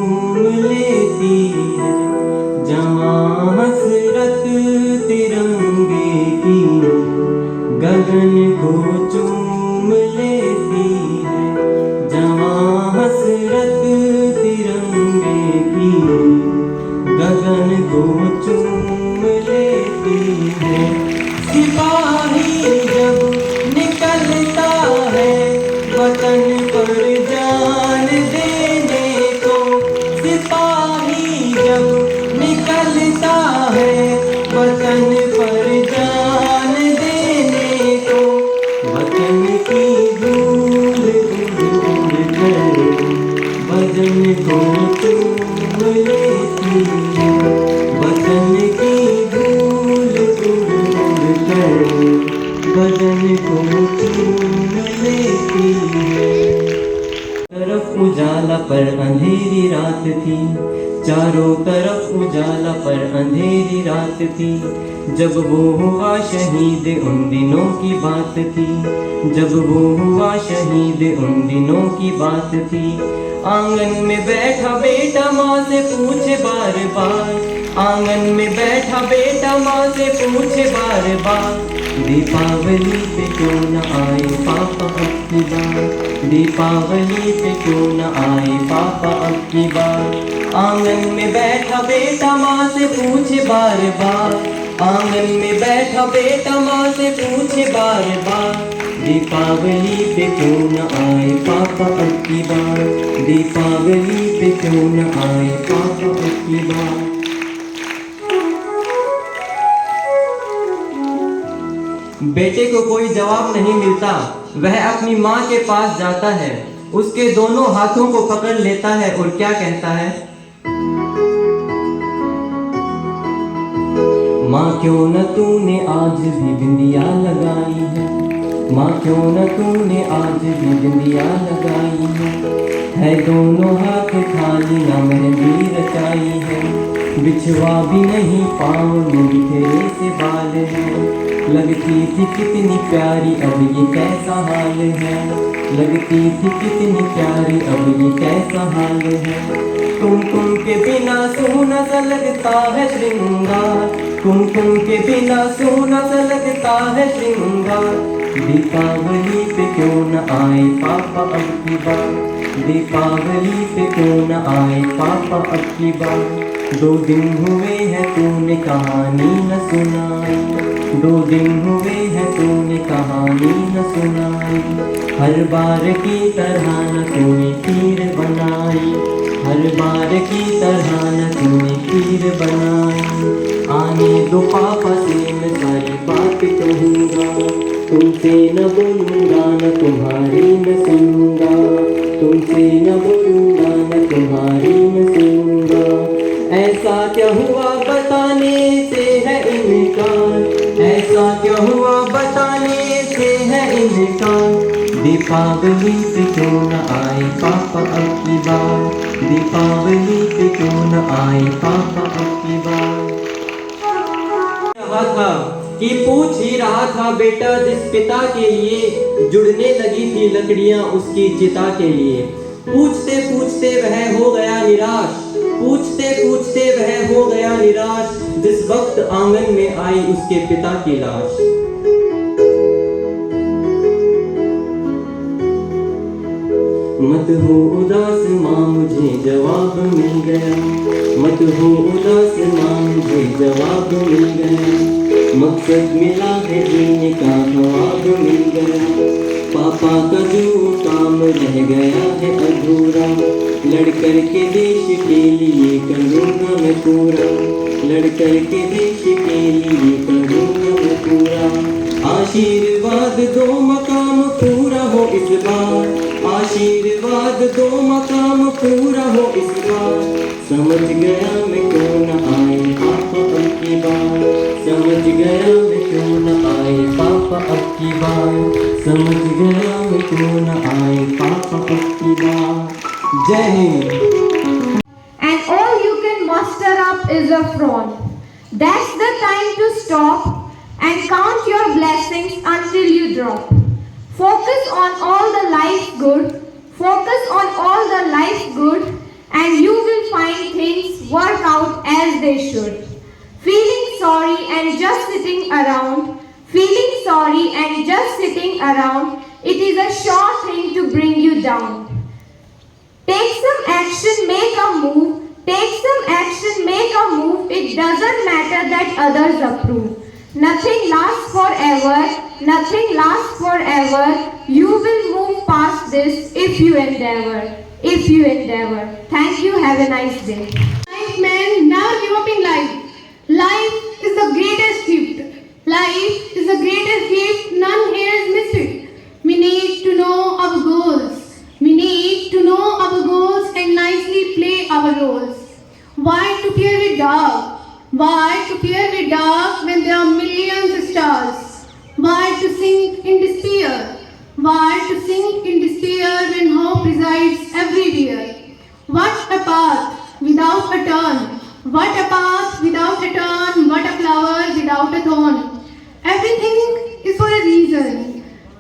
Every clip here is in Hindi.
चूम लेती है, जवां हसरत तिरंगे की गगन को चूम लेती है, जवां हसरत तिरंगे की गगन को चूम लेती है। सिपाही जब निकलता है वतन पर जान देने को, सिपाही जब निकलता है वतन पर जान देने को, वतन की धूल उड़ कर बदन को चूम लेती है, वतन की धूल उड़ कर बदन को चूम लेती है। तरफ उजाला पर अंधेरी रात थी, चारों तरफ उजाला पर अंधेरी रात थी, जब वो हुआ शहीद उन दिनों की बात थी, जब वो हुआ शहीद उन दिनों की बात थी। आंगन में बैठा बेटा माँ से पूछे बार बार, आंगन में बैठा बेटा माँ से पूछे बार बार, दीपावली पे क्यों न आए पापा अब की बार, दीपावली पे क्यों न आए पापा अब की बार। आंगन में बैठा बेटा माँ से पूछे बार बार, आंगन में बैठा बेटा माँ से पूछे बार बार, दीपावली पे क्यों न आए पापा अब की बार, दीपावली पे क्यों न आए पापा अब की बार। बेटे को कोई जवाब नहीं मिलता, वह अपनी माँ के पास जाता है, उसके दोनों हाथों को पकड़ लेता है और क्या कहता है, माँ क्यों न तूने आज भी बिंदिया लगाई है, माँ क्यों न तूने आज भी बिंदिया लगाई है दोनों हाथ खाली न मेहंदी रचाई है, बिछवा भी नहीं पाँव में बिखरे से बाल है, लगती थी कितनी प्यारी अब ये कैसा हाल है, लगती थी कितनी प्यारी अब ये कैसा हाल है। कुमकुम के बिना सोना सा लगता है श्रृंगार, कुमकुम के बिना सोना सा लगता है श्रृंगार, दीपावली पे क्यों न आए पापा अब की बार, दीपावली पे क्यों न आए पापा अब की बार। 2 दिन हुए हैं तूने कहानी न सुनाई, 2 दिन हुए हैं तूने कहानी न सुनाई, हर बार की तरह न तूने खीर बनाई, हर बार की तरह न तूने खीर बनाई। आने दो पापा से मैं सारी बात कहूँगा, तुमसे न बोलूँगा न तुम्हारी न सुनूँगा, तुमसे न बोलूँगा न तुम्हारी न सुनूँगा। ऐसा क्या हुआ बताने से है इनकार, ऐसा क्या हुआ बताने से है इनकार, दीपावली पे क्यों न आए पापा अब की बार, दीपावली पे क्यों न आए पापा अब की बार। था कि पूछ ही रहा था बेटा जिस पिता के लिए जुड़ने लगी थी लकड़ियां उसकी चिता के लिए, पूछते पूछते वह हो गया निराश, पूछते पूछते वह हो गया निराश, जिस वक्त आंगन में आई उसके पिता की लाश। मत हो उदास माँ मुझे जवाब मिल गया, मत हो उदास माँ मुझे जवाब मिल गया, मकसद मिला है जीने का ख्वाब मिल गया, पापा का जो काम रह गया है अधूरा, लड़कर के देश के लिए करूँगा मैं पूरा, लड़कर के देश के लिए करूँगा मैं पूरा। आशीर्वाद दो मकाम पूरा हो इस बार, आशीर्वाद दो मकाम पूरा हो इस बार, समझ गया मैं क्यों न आए पापा अब की बार, समझ गया मैं क्यों न आए पापा अब की बार, समझ गया मैं क्यों न आए पापा अब की बार। जय Hind. And all you can muster up is a frown. That's the time to stop and count your blessings until you drop. Focus on all the life good, focus on all the life good, and you will out as they should. Feeling sorry and just sitting around, feeling sorry and just sitting around, it is a sure thing to bring you down. Take some action, make a move. Take some action, make a move. It doesn't matter that others approve. Nothing lasts forever. Nothing lasts forever. You will move past this if you endeavor. If you endeavor. Thank you. Have a nice day. Life, man, never give up in life. Life is the greatest gift. Life is the greatest gift. None here is missing. We need to know our goals. We need to know our goals and nicely play our roles. Why to fear with dark? Why to fear with dark when there are millions of stars? Why to sink in despair? Why to sink in despair when hope resides everywhere? What a path without a turn. What a path without a turn. What a flower without a thorn. Everything is for a reason.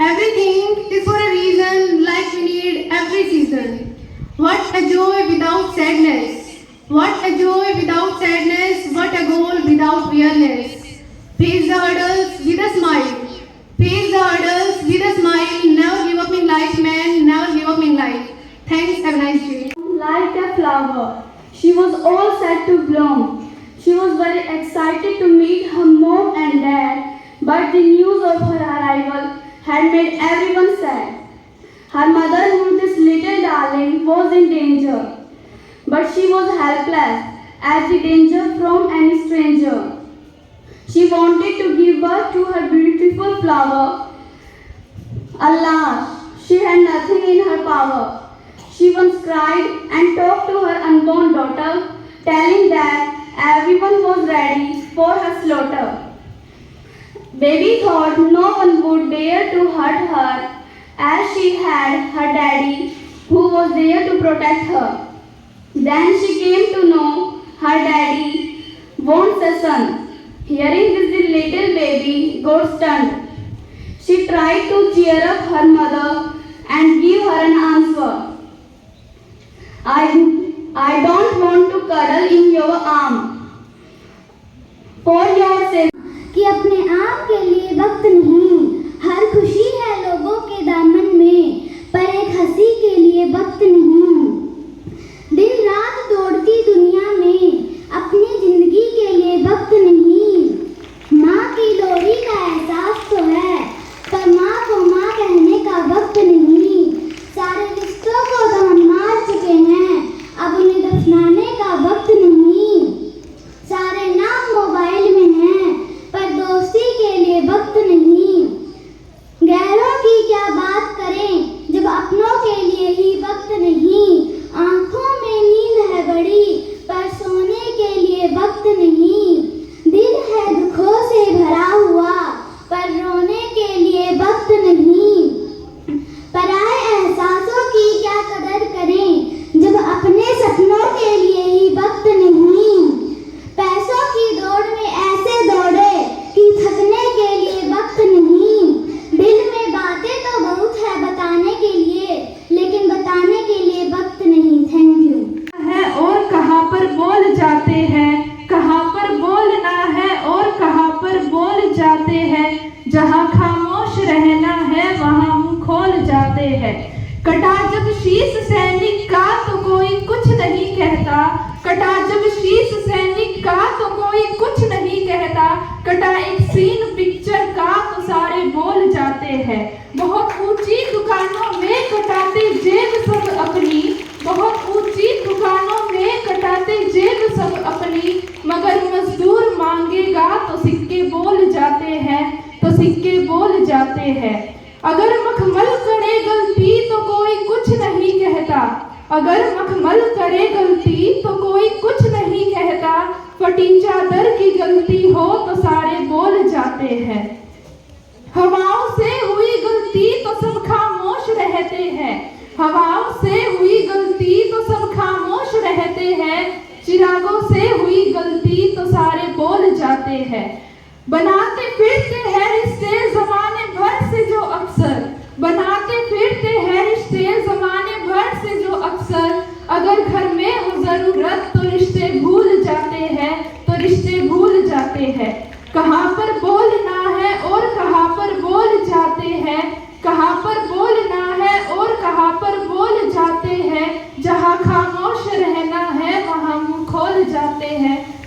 Everything is for a reason, like we need every season. What a joy without sadness. What a joy without sadness. What a goal without weariness. Face the hurdles with a smile. Face the hurdles with a smile. Never give up in life, man. Never give up in life. Thanks. Have a nice day. Like a flower, she was all set to bloom. She was very excited to meet her mom and dad, but the news of her arrival had made everyone sad. Her mother knew this little darling was in danger, but she was helpless as the danger from any stranger. She wanted to give birth to her beautiful flower. Alas, she had nothing in her power. She once cried and talked to her unborn daughter, telling that everyone was ready for her slaughter. Baby thought no one would dare to hurt her, as she had her daddy who was there to protect her. Then she came to know her daddy wants a son. Hearing this, the little baby got stunned. She tried to cheer up her mother and give her an answer. I don't want to cuddle in your arm. For your sake. कि अपने आप के लिए वक्त नहीं, हर खुशी है लोगों के दामन में, पर एक हंसी के लिए वक्त नहीं। दिन रात दौड़ती दुनिया में, अपनी जिंदगी के लिए वक्त नहीं। माँ की लोरी का एहसास तो है, पर माँ को माँ कहने का वक्त नहीं। सारे रिश्तों को तो हम मार चुके हैं, अब उन्हें दफनाने का वक्त नहीं। सारे नाम मोबाइल में हैं, पर दोस्ती के लिए वक्त नहीं। गैरों की क्या बात करें जब अपनों के लिए ही वक्त नहीं। आंखों में नींद है बड़ी, पर सोने के लिए वक्त नहीं। दिल है दुखों से भरा हुआ, पर रोने के लिए वक्त नहीं। पराए एहसासों की क्या कदर करें जब अपने सपनों के लिए ही वक्त नहीं। पैसों की दौड़ में ऐसे दौड़े कि थकने के लिए वक्त नहीं। दिल में बातें तो बहुत है बताने के लिए, लेकिन बताने के लिए वक्त नहीं। Thank you. है और कहाँ पर बोल जाते हैं, कहाँ पर बोलना है और कहाँ पर बोल जाते हैं। जहाँ खामोश रहना है वहाँ मुँह खोल जाते हैं। कटा जब शीश सैनिक का तो कोई कुछ नहीं कहता। कटा जब शीश सैनिक का तो कोई कुछ नहीं कहता। कटा एक सीन पिक्चर का तो सारे बोल जाते हैं। बहुत ऊंची दुकानों में कटाते जेब सब अपनी, बहुत ऊंची दुकानों में कटाते जेब सब अपनी। मगर मजदूर मांगेगा तो सिक्के बोल जाते हैं, तो सिक्के बोल जाते हैं। अगर मखमल करे गलती तो कोई कुछ नहीं कहता। अगर मखमल करे गलती तो कोई कुछ नहीं कहता। फटी चादर की गलती हो तो सारे बोल जाते हैं। हवाओं से हुई गलती तो सब खामोश रहते हैं। हवाओं से हुई गलती तो सब खामोश रहते हैं। चिरागों से हुई गलती तो सारे बोल जाते हैं। बनाते फिरते हैं रिश्ते जमाने भर से जो अक्सर, बनाते फिरते हैं रिश्ते जमाने भर से जो अक्सर। अगर घर में हो जरूरत तो रिश्ते भूल जाते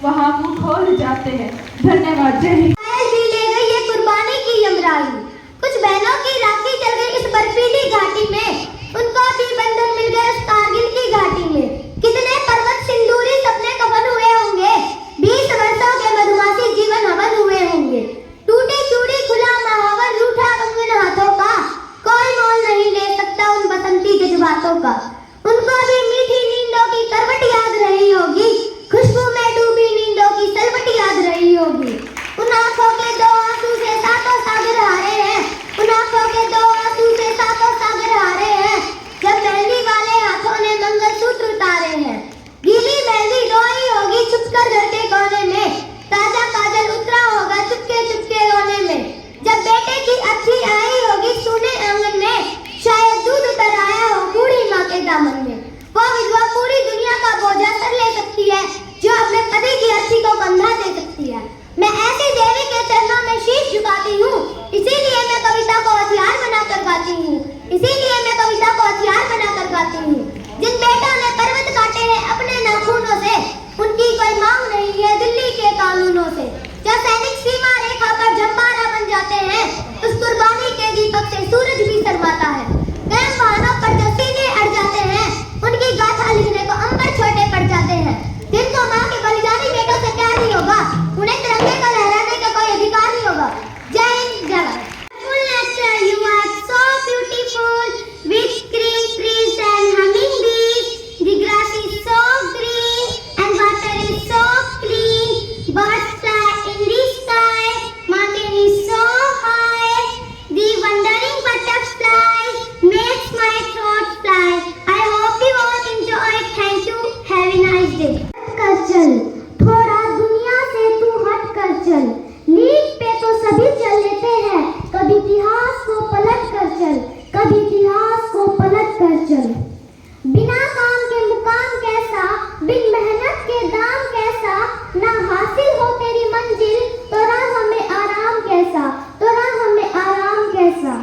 वहाँ मुँह खोल जाते हैं। धन्यवाद। जय हिंद। भी ले गई ये कुर्बानी की यमराही, कुछ बहनों की राखी चल गई इस बर्फीली घाटी में, उनको भी बंधन मिल गए उस कारगिल की घाटी में। कितने पर्वत सिंदूरी सपने कफन हुए होंगे, 20 वर्षों के मधुमासी जीवन हवन हुए होंगे। टूटी चूड़ी खुला महावर रूठा कंगन हाथों का, कोई मोल नहीं ले सकता उन बसंती जज्बातों का। उनको भी मीठी नींदों की करवट याद रही होगी, खुशबू में डूबी नींदों की सलवट याद रही होगी। उन आंखों के दो आंसू से सातों सागर हारे हैं, उन आंखों के दो आंसू से सातों सागर हारे हैं, जब मेहंदी वाले हाथों ने मंगलसूत्र उतारे हैं। गीली मेहंदी रोई होगी छुपकर घर के कोने में, ताजा काजल उतरा होगा चुपके चुपके रोने में। जब बेटे की अर्थी आई होगी सूने आंगन में, शायद दूध उतर आया हो बूढ़ी माँ के दामन में। वो विधवा पूरी दुनिया का बोझा सर ले सकती है, जो अपने पति की अर्थी को कंधा दे सकती है। मैं ऐसी देवी के चरणों में शीश झुकाती हूँ, इसीलिए मैं कविता को हथियार बनाकर गाती हूँ, इसीलिए मैं कविता को हथियार बनाकर गाती हूँ। जिन बेटों ने पर्वत काटे हैं अपने नाखूनों से, उनकी कोई मांग नहीं है दिल्ली के कानूनों से। जो सैनिक सीमा रेखा पर झंपारा बन जाते हैं, उस कुर्बानी के दीपक से सूरज भी शर्माता है। गर्म वाहनों पर जो सीने अड़ जाते हैं, उनकी गाथा लिखने को अंबर छोटे पड़ जाते हैं। जिनको माँ के बलिदानी बेटों से प्यार नहीं होगा, उन्हें तिरंगे को लहराने का कोई अधिकार नहीं होगा। जय हिंद, जय Bharat. Full nature, you are so beautiful, with green trees and humming bees. The grass is so green and water is so clean. Birds fly in the sky, mountain is so high. The wandering butterfly makes my throat fly. I hope you all enjoy. Thank you. Have a nice day. कर चल, थोड़ा दुनिया से तू हट कर चल, लीक पे तो सभी चल लेते हैं, कभी इतिहास को पलट कर चल, कभी इतिहास को पलट कर चल। बिना काम के मुकाम कैसा, बिन मेहनत के दाम कैसा, ना हासिल हो तेरी मंजिल तो राह में आराम कैसा, तो राह में आराम कैसा।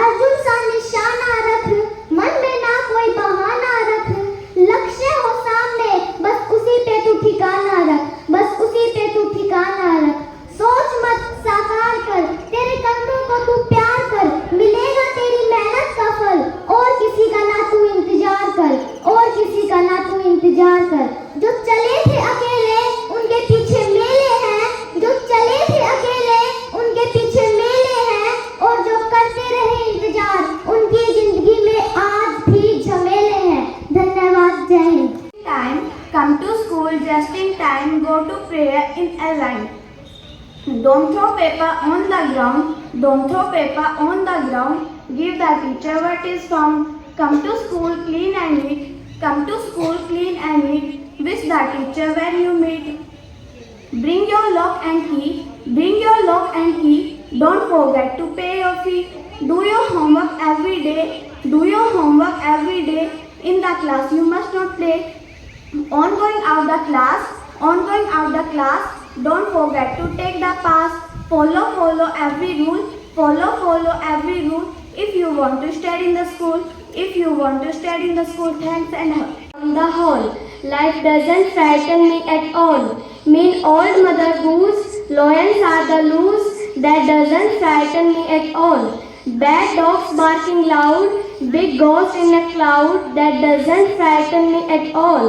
अर्जुन सा निशाना रख, मन में ना कोई बहाना रख, लक्ष्य हो सामने बस उसी पे तू ठिकाना रख, बस उसी पे तू ठिकाना रख। सोच मत साकार कर, तेरे कदमों को तू प्यार कर, मिलेगा तेरी मेहनत का फल, और किसी का ना तू इंतजार कर, और किसी का ना तू इंतजार कर। जो चले थे अकेले उनके पीछे मेले हैं, जो चले थे अकेले उनके पीछे मेले हैं, और जो करते रहे इंतजार उनकी जिंदगी में आज भी झमेले हैं। धन्यवाद। जय Hind. Time, come to school just in time, go to prayer in a line. Don't throw paper on the ground, don't throw paper on the ground, give the teacher what is found. Come to school clean and neat, come to school clean and neat, wish the teacher when you meet. Bring your lock and key, bring your lock and key, don't forget to pay your fee. Do your homework every day, do your homework every day, in the class you must not play. On going out the class, on going out the class, don't forget to take the pass. Follow every rule, follow every rule, if you want to study in the school, if you want to study in the school. Thanks and help. On the whole, life doesn't frighten me at all. Mean old mother goose, lions are the loose, that doesn't frighten me at all. Bad dogs barking loud, big ghost in a cloud, that doesn't frighten me at all.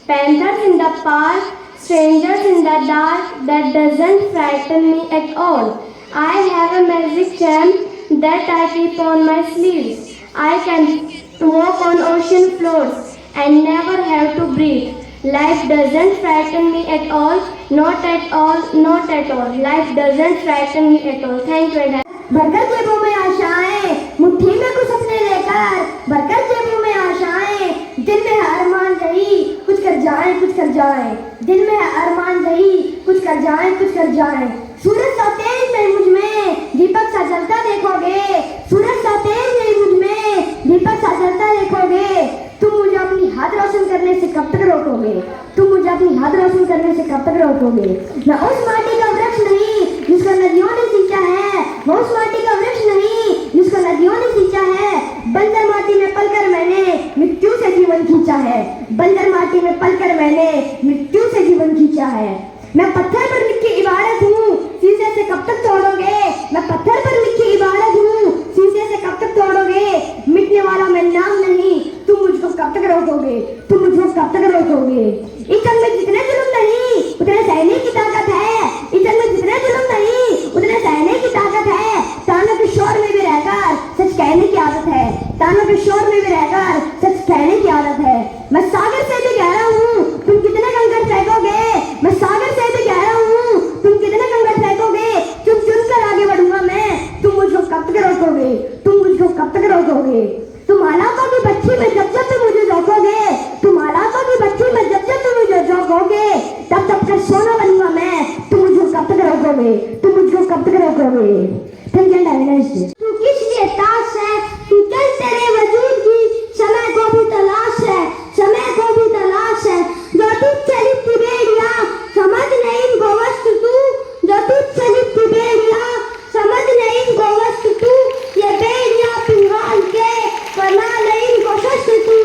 Panthers in the park, strangers in the dark, that doesn't frighten me at all. I have a magic charm that I keep on my sleeves. I can walk on ocean floors and never have to breathe. Life doesn't frighten me at all, not at all, not at all. Life doesn't frighten me at all. Thank you. And भरकर जेबों में आशाएं, मुट्ठी में कुछ सपने लेकर, भरकर जेबों में आशाएं, दिल में है अरमान रही कुछ कर जाए, कुछ कर जाए, दिल में है अरमान रही कुछ कर जाए, कुछ कर जाए। सूरज सा तेज नहीं मुझ में, दीपक सा जलता देखोगे, सूरज सा तेज नहीं मुझ में, दीपक सा जलता देखोगे। तुम मुझे अपनी हाथ रोशन करने से कब तक रोकोगे, तुम मुझे अपनी हाथ रोशन करने से कब तक रोकोगे। मैं उस माटी का वृक्ष नहीं जिसको नदियों ने सींचा है, मैं उस माटी का वृक्ष नहीं जिसको नदियों ने सींचा है, बंजर माटी में पलकर मैंने मृत्यु से जीवन खींचा है, बंजर माटी में पलकर मैंने मृत्यु से जीवन खींचा है। मैं पत्थर पर लिखी इबारत हूँ, शीशे से कब तक तोड़ोगे? मैं पत्थर पर लिखी इबारत हूँ, शीशे से कब तक तोड़ोगे? मिटने वाला मैं नाम नहीं, तुम मुझको कब तक रोकोगे? तुम मुझको कब तक रोकोगे? इस जंग में जितने जुल्म नहीं उतने सहने की ताकत है। इस जंग में जितने जुल्म नहीं उतने सहने की ताकत है। तानों के शोर में भी रहकर सच कहने की आदत है। तानों के शोर में भी रहकर सच कहने की आदत है। मैं सागर से भी गहरा हूँ, तुम कितने कंकड़ फेंकोगे? मैं सागर से भी गहरा हूँ, तुम कितने कंकड़ फेंकोगे? चुन चुन कर आगे बढ़ूंगा मैं, तुम मुझको कब तक रोकोगे? तुम मुझको कब तक रोकोगे? तुम आलापा की बच्ची में जब जब तुम मुझे रोकोगे, तुम आलापा की बच्ची में जब जब तुम मुझे रोकोगे, तब तब कर सोना बनूंगा मैं, तुम मुझको कब तक रोकोगे? तुम मुझको कब तक रोकोगे? Thank you and have a nice day. तू किस लिए ताश है, तू चल तेरे वजूद की समय को भी तलाश है, समय को भी तलाश है। जो तू चली थी बेड़िया समझ नहीं इनको वस्तु तू, जो तू चली थी बेड़िया समझ नहीं इनको वस्तु तू। ये बेड़िया पिघाल के बना ले इनको शस्त्र तू,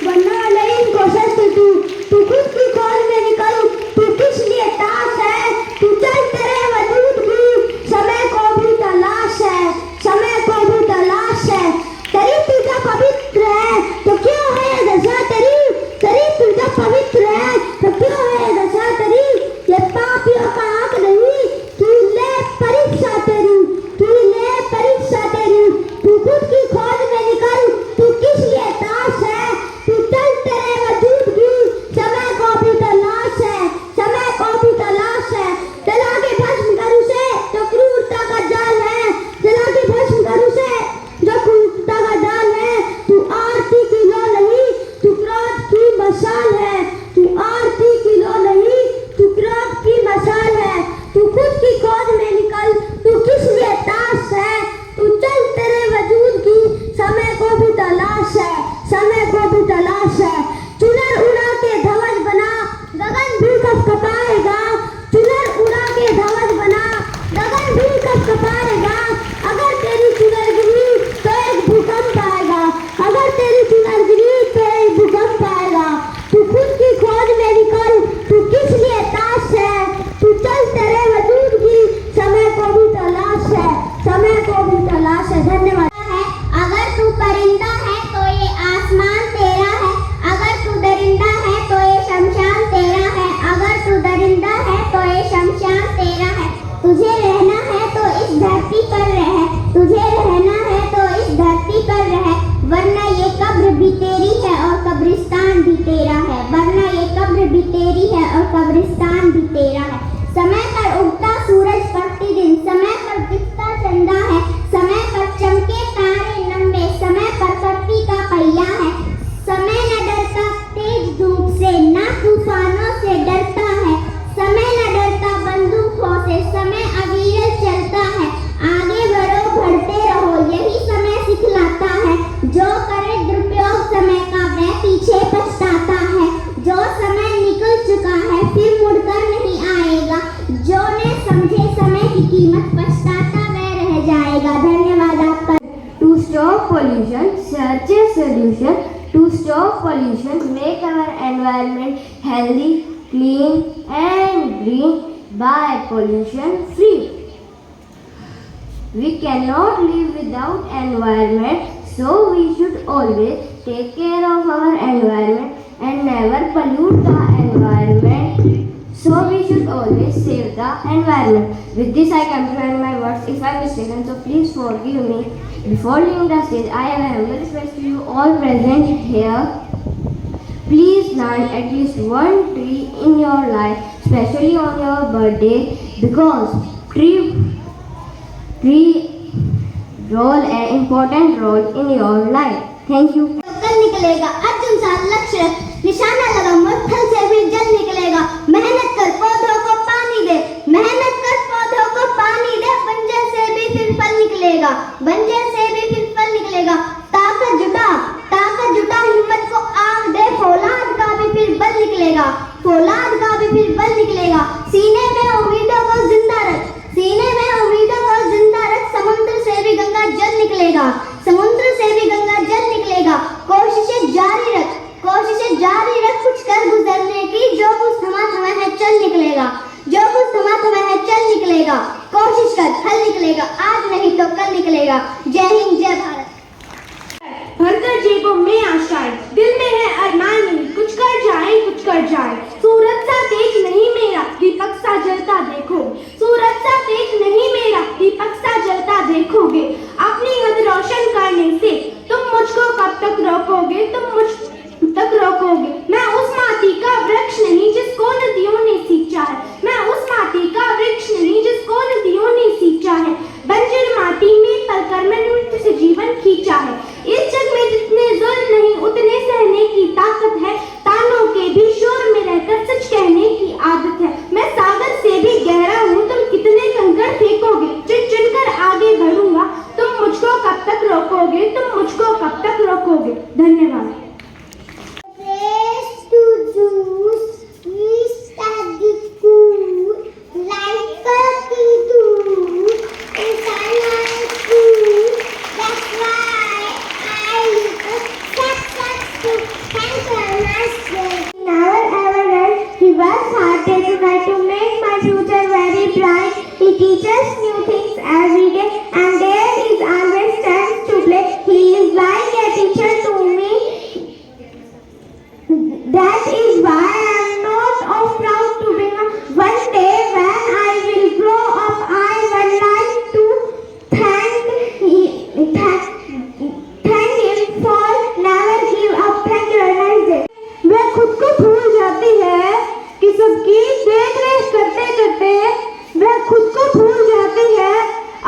बना ले इनको शस्त्र तू। तू खुद की खोज में निकल, तू किस लिए ताश है, तू चल तेरे वजूद की समय को भी तलाश है, समय को भी तलाश है। तेरी तुझा पवित्र है तो क्यों है दशा तेरी, तेरी तुझा पवित्र है तो क्यों है दशा तेरी। ये पापियों का हक नहीं, तू ले परीक्षा तेरी, तू ले परीक्षा तेरी। तू खुद की खोज में निकल, तू किस लिए ताश है, तू चल तेरे वजूद की समय को भी तलाश है, समय को भी तलाश है। जला के भस्म कर उसे जो क्रूरता का जाल है, जला के भस्म कर उसे जो क्रूरता का जाल है। तू आरती की लो नहीं, तू क्रोध की मशाल है, तू आरती की लो नहीं, तू क्रोध की मशाल है। तू खुद की खोज में निकल, तू किस लिए ताश है, तू चल तेरे वजूद की समय को भी तलाश है, समय को भी तलाश है। चुनर उड़ा के ध्वज बना गगन भी कपकपाएगा, चुनर उड़ा के ध्वज बना गगन भी कपकपाएगा। अगर तेरी चुनर गिरी तो एक भूकंप आएगा, अगर तेरी चुनर गिरी तो एक भूकंप आएगा। तू खुद की खोज में निकल, तू किस लिए ताश है, तू चल तेरे वजूद की समय को भी तलाश है, समय को भी तलाश है। धन्यवाद। अगर तू परिंदा है तो ये आसमान तेरा है, अगर तू दरिंदा है तो ये शमशान तेरा है, अगर तू दरिंदा है तो ये शमशान तेरा है। तुझे रहना है तो इस धरती पर रह, तुझे रहना है तो इस धरती पर रह, वरना ये कब्र भी तेरी है और कब्रिस्तान भी तेरा है, वरना ये कब्र भी तेरी है और कब्रिस्तान भी तेरा है। समय पर उगता सूरज प्रतिदिन, समय पर दिखता चंदा है, समय पर चमके तारे लंबे, समय पर पत्ती का पहिया है। समय न डरता तेज धूप से, ना तूफानों से डरता है, समय न डरता बंदूकों से, समय अविरल चलता है। आगे बढ़ो बढ़ते रहो यही समय सिखलाता है, जो करे दुरुपयोग समय का वह पीछे पछताता है। जो समय निकल चुका है फिर मुड़कर नहीं आएगा, जो ने समझे समय की कीमत पछताता वह रह जाएगा। धन्यवाद आपका। To stop pollution, search a solution. To stop pollution, make our environment healthy, clean and green by pollution free. We cannot live without environment, so we should always take care of our environment and never pollute the environment. So we should always save the environment. With this I come to end my words. If I am mistaken, so please forgive me. Before leaving the stage, I have a humble request to you all present here. Please plant at least one tree in your life, especially on your birthday, because tree role an important role in your life. Thank you. कल निकलेगा अर्जुन साथ लक्ष्य, निशाना लगा मुट्ठल से भी जल निकलेगा। मेहनत कर पौधों को पानी दे, मेहनत कर पौधों को पानी दे, बंजर से भी फिर फल निकलेगा, बंजर से भी फिर फल निकलेगा। ताकत जुटा हिम्मत को आग दे, फौलाद का भी फिर बल निकलेगा, फौलाद का भी फिर बल निकलेगा। सीने में उम्मीदों को जिंदा रख, सीने में उम्मीदों को जिंदा रख, समुद्र से भी गंगा जल निकलेगा, समुद्र से भी गंगा जल निकलेगा। कोशिशें जारी रख, कोशिशें जारी रख, कुछ कर गुजरने की, जो कुछ थमा है चल निकलेगा, जो day to night to make my future very bright. He teaches new things every day, and there is always chance to play. He is like a teacher to me. That is why I am not of proud to be one day when I will grow up. I would like to thank him for never give up. Thank you. Have a nice day. वह खुद को भूल जाती है कि सबकी देख रेख करते करते वह खुद को भूल जाती है,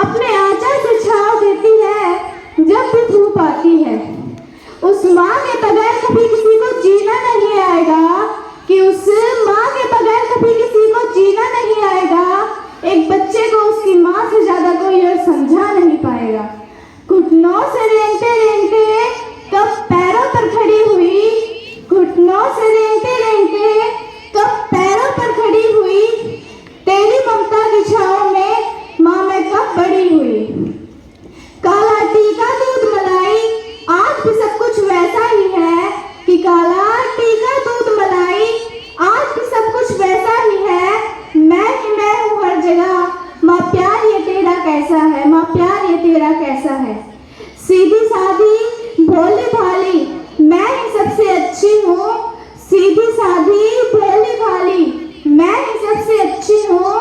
अपने आंचल से छाव देती है जब भी धूप आती है। उस माँ के बगैर कभी किसी को जीना नहीं आएगा, कि उस माँ के बगैर कभी किसी को जीना नहीं आएगा। एक बच्चे को उसकी माँ से ज्यादा कोई और समझा नहीं पाएगा। घुटनों से रेंगते रेंगते कब पैरों पर खड़ी हुई, घुटनों से रेंगते रेंगते कब पैरों पर खड़ी हुई, तेरी ममता की छाँव में माँ मैं कब बड़ी हुई। काला टीका दूध मलाई, आज भी सब कुछ वैसा ही है, कि काला टीका दूध मलाई, आज भी सब कुछ वैसा ही है। मैं हूँ हर जगह, माँ प्यार ये तेरा कैसा है, माँ प्यार ये तेरा कैसा है। सीधी सादी भोली भाली मैं ही सबसे अच्छी हूँ, सीधी सादी भोली भाली मैं ही सबसे अच्छी हूँ।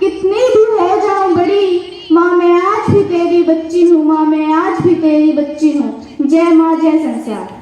कितनी भी हो जाऊँ बड़ी, माँ मैं आज भी तेरी बच्ची हूँ, माँ मैं आज भी तेरी बच्ची हूँ। जय माँ जय संसार।